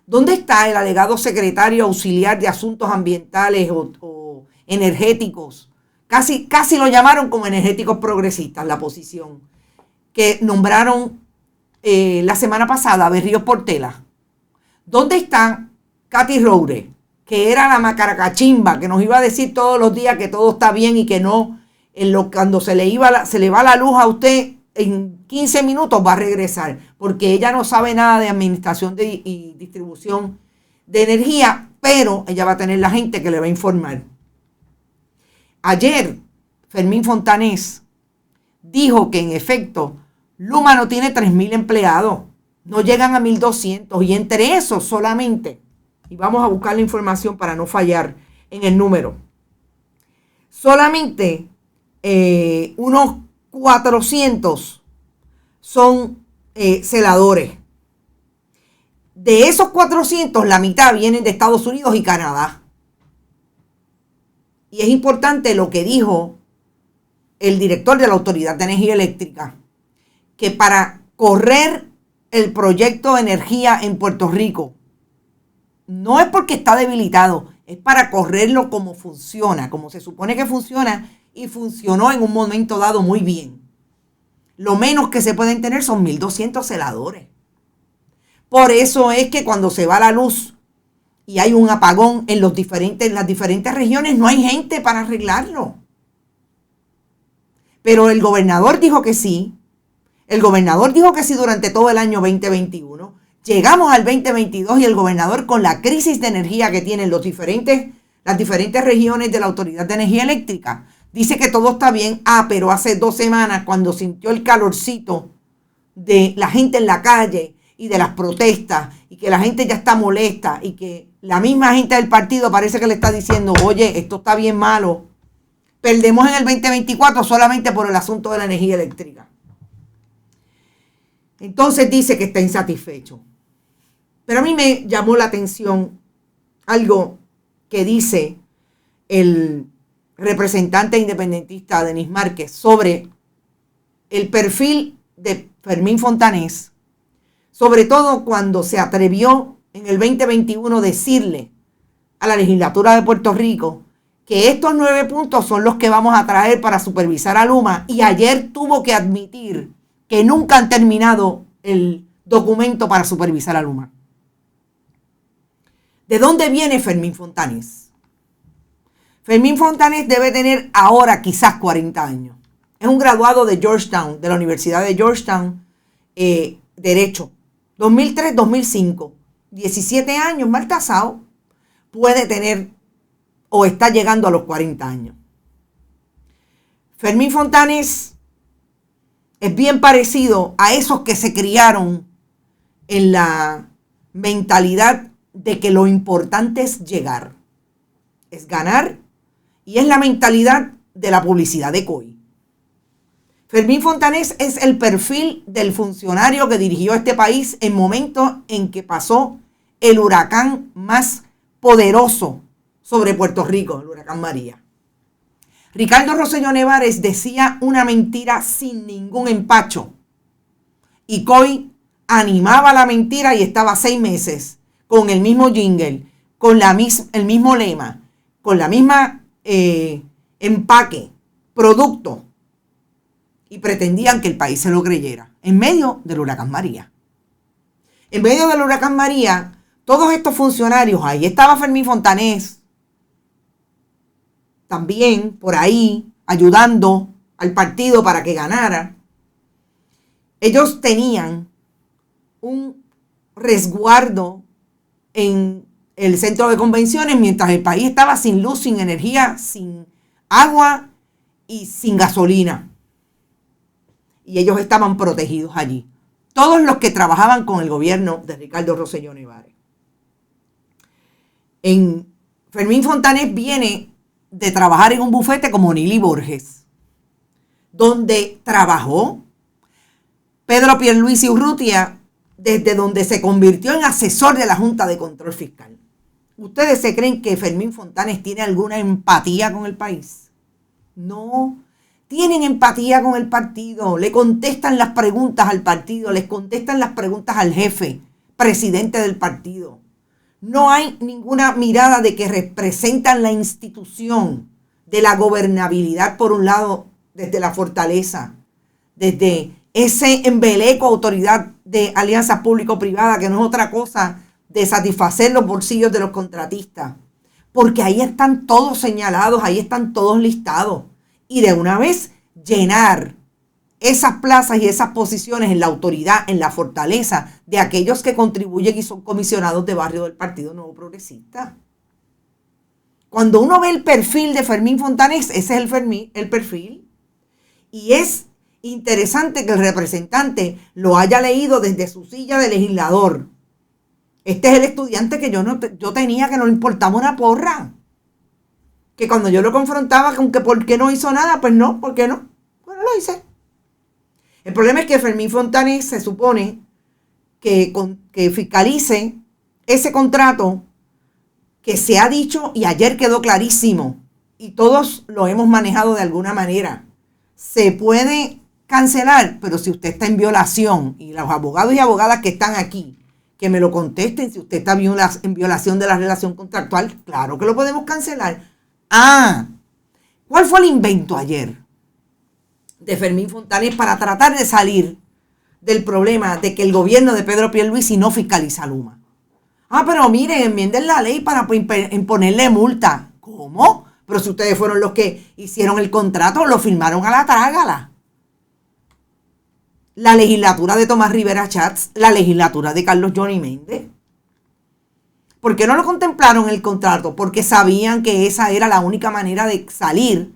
¿Dónde está el alegado secretario auxiliar de Asuntos Ambientales o Energéticos? Casi lo llamaron como energéticos progresistas, la posición que nombraron la semana pasada a Berríos Portela. ¿Dónde está Katy Roure, que era la macaracachimba, que nos iba a decir todos los días que todo está bien y que no, cuando se le va la luz a usted, en 15 minutos va a regresar, porque ella no sabe nada de administración y distribución de energía, pero ella va a tener la gente que le va a informar. Ayer, Fermín Fontanés dijo que en efecto, Luma no tiene 3,000 empleados, no llegan a 1,200, y entre esos solamente, y vamos a buscar la información para no fallar en el número, solamente unos 400 son celadores. De esos 400, la mitad vienen de Estados Unidos y Canadá. Y es importante lo que dijo el director de la Autoridad de Energía Eléctrica, que para correr el proyecto de energía en Puerto Rico, no es porque está debilitado, es para correrlo como funciona, como se supone que funciona, y funcionó en un momento dado muy bien. Lo menos que se pueden tener son 1.200 celadores. Por eso es que cuando se va la luz y hay un apagón en las diferentes regiones, no hay gente para arreglarlo. Pero el gobernador dijo que sí. El gobernador dijo que sí durante todo el año 2021. Llegamos al 2022 y el gobernador, con la crisis de energía que tienen las diferentes regiones de la Autoridad de Energía Eléctrica, dice que todo está bien. Pero hace 2 semanas, cuando sintió el calorcito de la gente en la calle y de las protestas, y que la gente ya está molesta, y que la misma gente del partido parece que le está diciendo, oye, esto está bien malo, perdemos en el 2024 solamente por el asunto de la energía eléctrica. Entonces dice que está insatisfecho. Pero a mí me llamó la atención algo que dice el representante independentista Denis Márquez sobre el perfil de Fermín Fontanés, sobre todo cuando se atrevió en el 2021 decirle a la legislatura de Puerto Rico que estos 9 puntos son los que vamos a traer para supervisar a Luma, y ayer tuvo que admitir que nunca han terminado el documento para supervisar a Luma. ¿De dónde viene Fermín Fontanés? Fermín Fontanés debe tener ahora quizás 40 años. Es un graduado de Georgetown, de la Universidad de Georgetown, Derecho. 2003-2005. 17 años, mal tasado. Puede tener o está llegando a los 40 años. Fermín Fontanés es bien parecido a esos que se criaron en la mentalidad de que lo importante es llegar, es ganar, y es la mentalidad de la publicidad de COI. Fermín Fontanés es el perfil del funcionario que dirigió este país en momentos en que pasó el huracán más poderoso sobre Puerto Rico, el huracán María. Ricardo Rosselló Nevares decía una mentira sin ningún empacho, y COI animaba la mentira y estaba 6 meses con el mismo jingle, con el mismo lema, con la misma empaque, producto, y pretendían que el país se lo creyera en medio del huracán María. En medio del huracán María, todos estos funcionarios, ahí estaba Fermín Fontanés, también por ahí ayudando al partido para que ganara. Ellos tenían un resguardo en el centro de convenciones mientras el país estaba sin luz, sin energía, sin agua y sin gasolina. Y ellos estaban protegidos allí. Todos los que trabajaban con el gobierno de Ricardo Rosselló Nevares. Fermín Fontanés viene de trabajar en un bufete como Nili Borges, donde trabajó Pedro Pierluisi Urrutia, desde donde se convirtió en asesor de la Junta de Control Fiscal. ¿Ustedes se creen que Fermín Fontanés tiene alguna empatía con el país? No, tienen empatía con el partido, le contestan las preguntas al partido, les contestan las preguntas al jefe, presidente del partido. No hay ninguna mirada de que representan la institución de la gobernabilidad, por un lado, desde la fortaleza, desde ese embeleco autoridad de alianzas público-privadas, que no es otra cosa de satisfacer los bolsillos de los contratistas. Porque ahí están todos señalados, ahí están todos listados. Y de una vez llenar esas plazas y esas posiciones en la autoridad, en la fortaleza de aquellos que contribuyen y son comisionados de barrio del Partido Nuevo Progresista. Cuando uno ve el perfil de Fermín Fontanés, ese es el perfil. Y es interesante que el representante lo haya leído desde su silla de legislador. Este es el estudiante que yo tenía, que no le importaba una porra. que cuando yo lo confrontaba con que por qué no hizo nada, pues no, ¿por qué no? Bueno, lo hice. El problema es que Fermín Fontanes se supone que fiscalice ese contrato que se ha dicho y ayer quedó clarísimo y todos lo hemos manejado de alguna manera. Se puede cancelar, pero si usted está en violación, y los abogados y abogadas que están aquí, que me lo contesten si usted está en violación de la relación contractual, claro que lo podemos cancelar. ¿Cuál fue el invento ayer de Fermín Fontanes para tratar de salir del problema de que el gobierno de Pedro Pierluisi no fiscaliza Luma? Pero miren, enmienden la ley para imponerle multa. ¿Cómo? Pero si ustedes fueron los que hicieron el contrato, lo firmaron a la trágala. La legislatura de Tomás Rivera Chats, la legislatura de Carlos Johnny Méndez. ¿Por qué no lo contemplaron en el contrato? Porque sabían que esa era la única manera de salir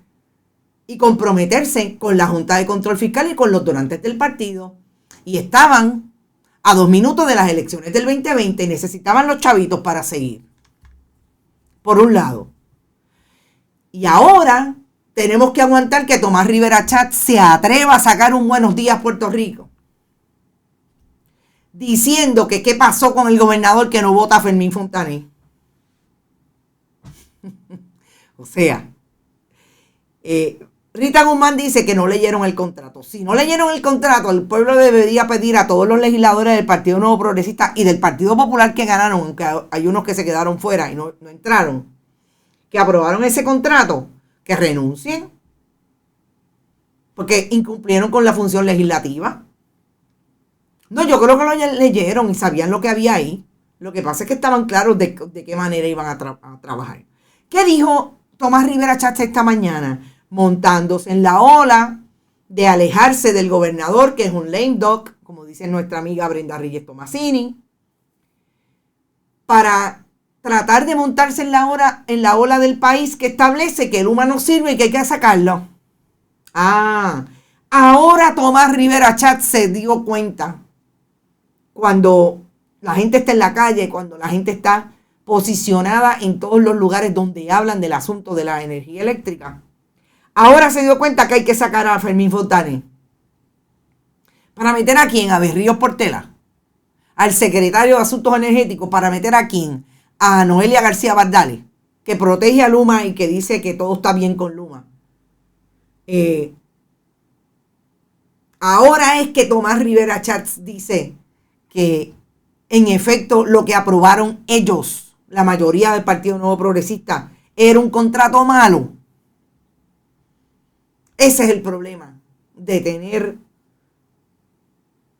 y comprometerse con la Junta de Control Fiscal y con los donantes del partido. Y estaban a 2 minutos de las elecciones del 2020 y necesitaban los chavitos para seguir. Por un lado. Y ahora tenemos que aguantar que Tomás Rivera Chatz se atreva a sacar un Buenos Días Puerto Rico, diciendo que qué pasó con el gobernador que no vota a Fermín Fontanes. O sea, Rita Guzmán dice que no leyeron el contrato. Si no leyeron el contrato, el pueblo debería pedir a todos los legisladores del Partido Nuevo Progresista y del Partido Popular que ganaron, aunque hay unos que se quedaron fuera y no entraron, que aprobaron ese contrato, que renuncien, porque incumplieron con la función legislativa. No, yo creo que lo leyeron y sabían lo que había ahí. Lo que pasa es que estaban claros de qué manera iban a trabajar. ¿Qué dijo Tomás Rivera Chatz esta mañana? Montándose en la ola de alejarse del gobernador, que es un lame duck, como dice nuestra amiga Brenda Reyes Tomasini, para tratar de montarse en la ola del país que establece que el Luma no sirve y que hay que sacarlo. Ahora Tomás Rivera Chatz se dio cuenta, cuando la gente está en la calle, cuando la gente está posicionada en todos los lugares donde hablan del asunto de la energía eléctrica, ahora se dio cuenta que hay que sacar a Fermín Fontanes. ¿Para meter a quién? A Berríos Portela. Al secretario de Asuntos Energéticos. ¿Para meter a quién? A Noelia García Bardales, que protege a Luma y que dice que todo está bien con Luma. Ahora es que Tomás Rivera Chatz dice que en efecto lo que aprobaron ellos, la mayoría del Partido Nuevo Progresista, era un contrato malo. Ese es el problema de tener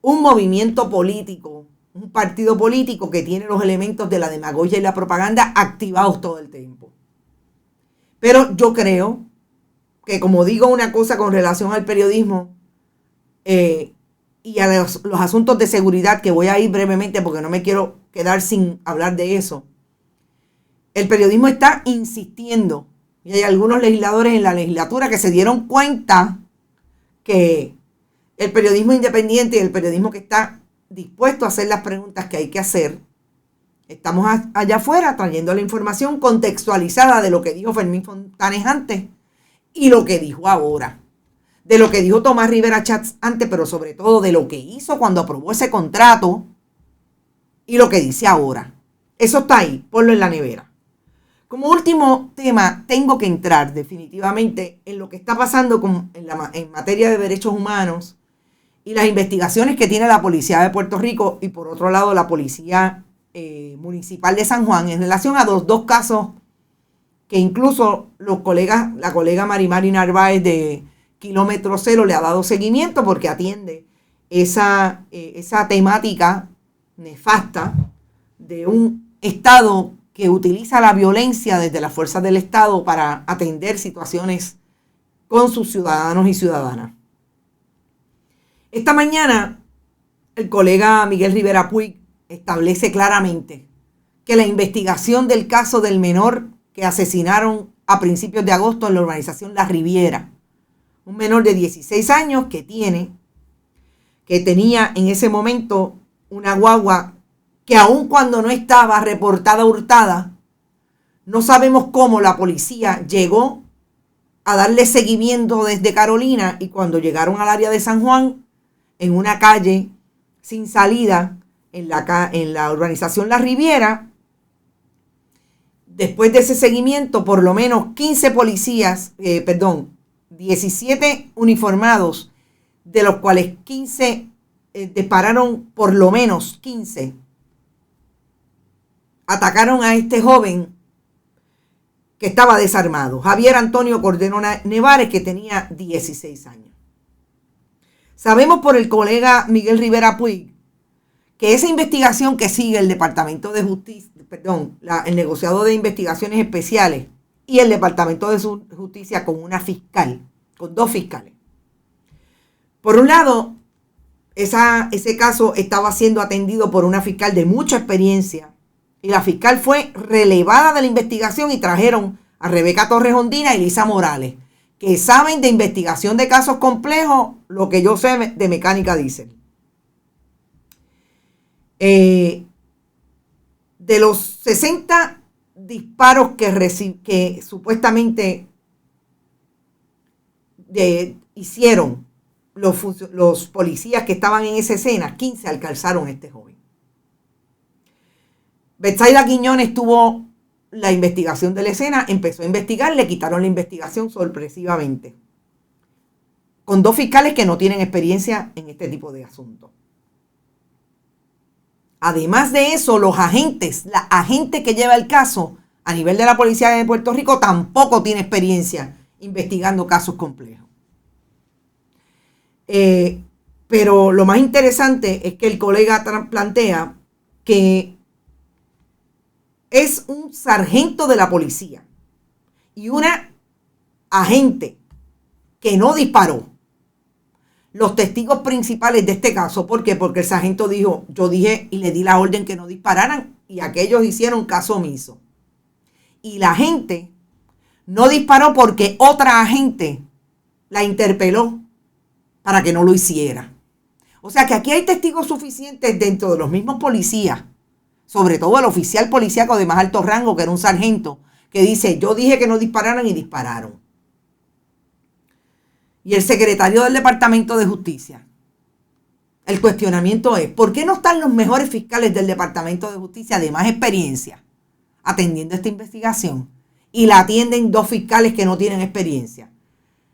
un movimiento político, un partido político que tiene los elementos de la demagogia y la propaganda activados todo el tiempo. Pero yo creo que, como digo una cosa con relación al periodismo y a los asuntos de seguridad, que voy a ir brevemente porque no me quiero quedar sin hablar de eso, el periodismo está insistiendo. Y hay algunos legisladores en la legislatura que se dieron cuenta que el periodismo independiente y el periodismo que está dispuesto a hacer las preguntas que hay que hacer, estamos allá afuera trayendo la información contextualizada de lo que dijo Fermín Fontanes antes y lo que dijo ahora. De lo que dijo Tomás Rivera Chatz antes, pero sobre todo de lo que hizo cuando aprobó ese contrato y lo que dice ahora. Eso está ahí, ponlo en la nevera. Como último tema, tengo que entrar definitivamente en lo que está pasando en materia de derechos humanos y las investigaciones que tiene la Policía de Puerto Rico y por otro lado la Policía Municipal de San Juan en relación a los dos casos que incluso la colega Marimari Narváez de Kilómetro Cero le ha dado seguimiento porque atiende esa temática nefasta de un Estado que utiliza la violencia desde las fuerzas del Estado para atender situaciones con sus ciudadanos y ciudadanas. Esta mañana, el colega Miguel Rivera Puig establece claramente que la investigación del caso del menor que asesinaron a principios de agosto en la urbanización La Riviera, un menor de 16 años que tenía en ese momento una guagua que aun cuando no estaba reportada hurtada, No sabemos cómo la policía llegó a darle seguimiento desde Carolina y cuando llegaron al área de San Juan, en una calle sin salida, en la urbanización La Riviera, después de ese seguimiento, por lo menos 17 uniformados, de los cuales 15 dispararon, por lo menos 15, atacaron a este joven que estaba desarmado, Javier Antonio Cordero Nevares, que tenía 16 años. Sabemos por el colega Miguel Rivera Puig que esa investigación que sigue el Departamento de Justicia, el negociado de investigaciones especiales y el Departamento de Justicia con dos fiscales. Por un lado, ese caso estaba siendo atendido por una fiscal de mucha experiencia y la fiscal fue relevada de la investigación y trajeron a Rebeca Torres Ondina y Lisa Morales, que saben de investigación de casos complejos lo que yo sé de mecánica diésel. De los 60 disparos que supuestamente hicieron los policías que estaban en esa escena, 15 alcanzaron a este joven. Betsaida Quiñones tuvo la investigación de la escena, empezó a investigar, le quitaron la investigación sorpresivamente, con dos fiscales que no tienen experiencia en este tipo de asuntos. Además de eso, la agente que lleva el caso a nivel de la policía de Puerto Rico tampoco tiene experiencia investigando casos complejos. Pero lo más interesante es que el colega plantea que es un sargento de la policía y una agente que no disparó. Los testigos principales de este caso, ¿por qué? Porque el sargento dijo, yo dije y le di la orden que no dispararan y aquellos hicieron caso omiso. Y la agente no disparó porque otra agente la interpeló para que no lo hiciera. O sea que aquí hay testigos suficientes dentro de los mismos policías, sobre todo el oficial policíaco de más alto rango, que era un sargento, que dice, yo dije que no dispararan y dispararon. Y el secretario del Departamento de Justicia. El cuestionamiento es, ¿por qué no están los mejores fiscales del Departamento de Justicia de más experiencia atendiendo esta investigación? Y la atienden dos fiscales que no tienen experiencia.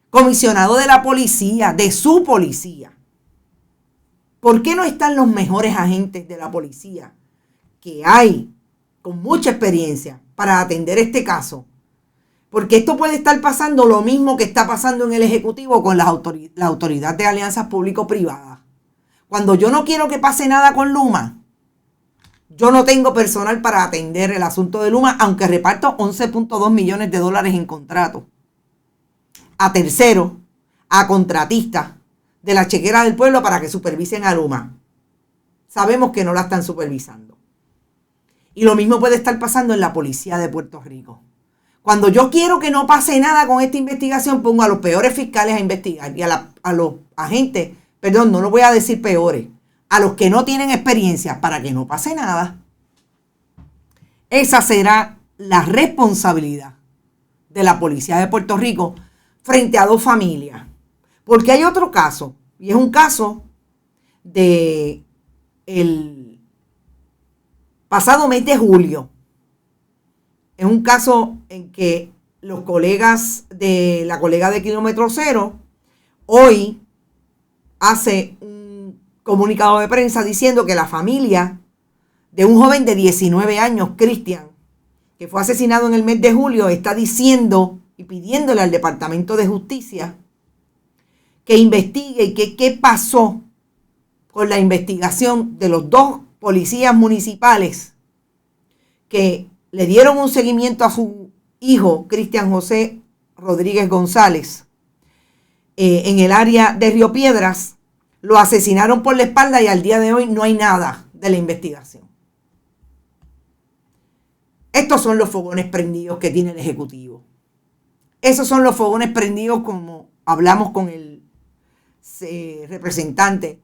Comisionado de la policía, de su policía. ¿Por qué no están los mejores agentes de la policía que hay con mucha experiencia para atender este caso? Porque esto puede estar pasando lo mismo que está pasando en el Ejecutivo con la Autoridad de Alianzas Público-Privadas. Cuando yo no quiero que pase nada con Luma, yo no tengo personal para atender el asunto de Luma, aunque reparto $11.2 millones en contratos a terceros, a contratistas de la chequera del pueblo para que supervisen a Luma. Sabemos que no la están supervisando. Y lo mismo puede estar pasando en la policía de Puerto Rico. Cuando yo quiero que no pase nada con esta investigación, pongo a los peores fiscales a investigar y a los agentes, no lo voy a decir peores, a los que no tienen experiencia para que no pase nada. Esa será la responsabilidad de la policía de Puerto Rico frente a dos familias. Porque hay otro caso, y es un caso de el pasado mes de julio. Es un caso en que los colegas de la colega de Kilómetro Cero hoy hace un comunicado de prensa diciendo que la familia de un joven de 19 años, Cristian, que fue asesinado en el mes de julio, está diciendo y pidiéndole al Departamento de Justicia que investigue y que qué pasó con la investigación de los dos policías municipales que le dieron un seguimiento a su hijo, Cristian José Rodríguez González, en el área de Río Piedras. Lo asesinaron por la espalda y al día de hoy no hay nada de la investigación. Estos son los fogones prendidos que tiene el Ejecutivo. Esos son los fogones prendidos, como hablamos con el representante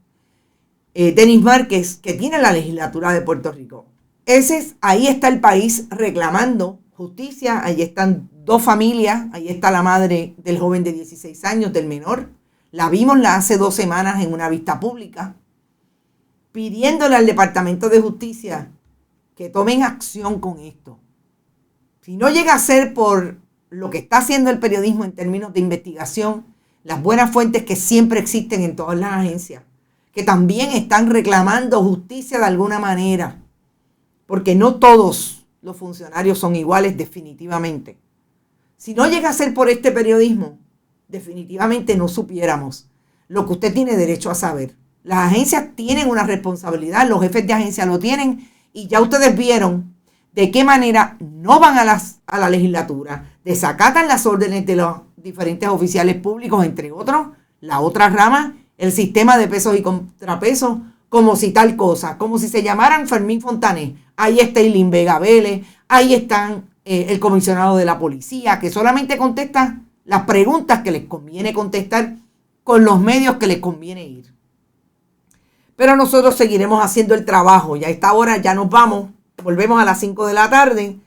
Denis Márquez, que tiene la legislatura de Puerto Rico. Ahí está el país reclamando justicia, ahí están dos familias, ahí está la madre del joven de 16 años, del menor. La vimos hace 2 semanas en una vista pública, pidiéndole al Departamento de Justicia que tomen acción con esto. Si no llega a ser por lo que está haciendo el periodismo en términos de investigación, las buenas fuentes que siempre existen en todas las agencias, que también están reclamando justicia de alguna manera, porque no todos los funcionarios son iguales definitivamente. Si no llega a ser por este periodismo, definitivamente no supiéramos lo que usted tiene derecho a saber. Las agencias tienen una responsabilidad, los jefes de agencia lo tienen, y ya ustedes vieron de qué manera no van a la legislatura, desacatan las órdenes de los diferentes oficiales públicos, entre otros, la otra rama, el sistema de pesos y contrapesos, como si tal cosa, como si se llamaran Fermín Fontané. Ahí está Eileen Vega Vélez, ahí están el comisionado de la policía, que solamente contesta las preguntas que les conviene contestar con los medios que les conviene ir. Pero nosotros seguiremos haciendo el trabajo. Ya a esta hora ya nos vamos. Volvemos a las 5 de la tarde.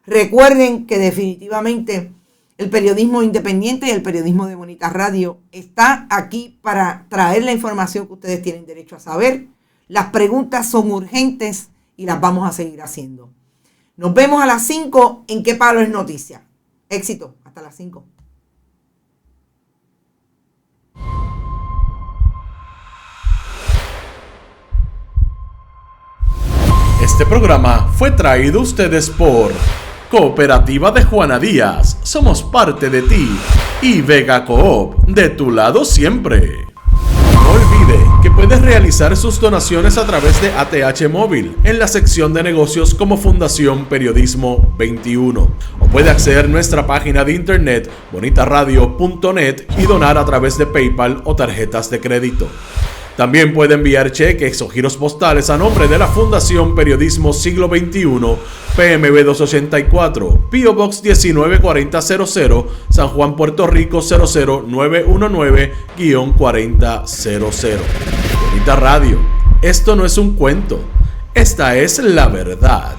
Recuerden que definitivamente el periodismo independiente y el periodismo de Bonita Radio está aquí para traer la información que ustedes tienen derecho a saber. Las preguntas son urgentes y las vamos a seguir haciendo. Nos vemos a las 5 en ¿Qué Palo es Noticia? Éxito. Hasta las 5. Este programa fue traído a ustedes por Cooperativa de Juana Díaz, somos parte de ti, y Vega Coop, de tu lado siempre. No olvide que puedes realizar sus donaciones a través de ATH Móvil en la sección de negocios como Fundación Periodismo 21, o puede acceder a nuestra página de internet bonitaradio.net y donar a través de PayPal o tarjetas de crédito. También puede enviar cheques o giros postales a nombre de la Fundación Periodismo Siglo XXI, PMB 284, P.O. Box 194000, San Juan, Puerto Rico 00919-4000. Bonita Radio, esto no es un cuento, esta es la verdad.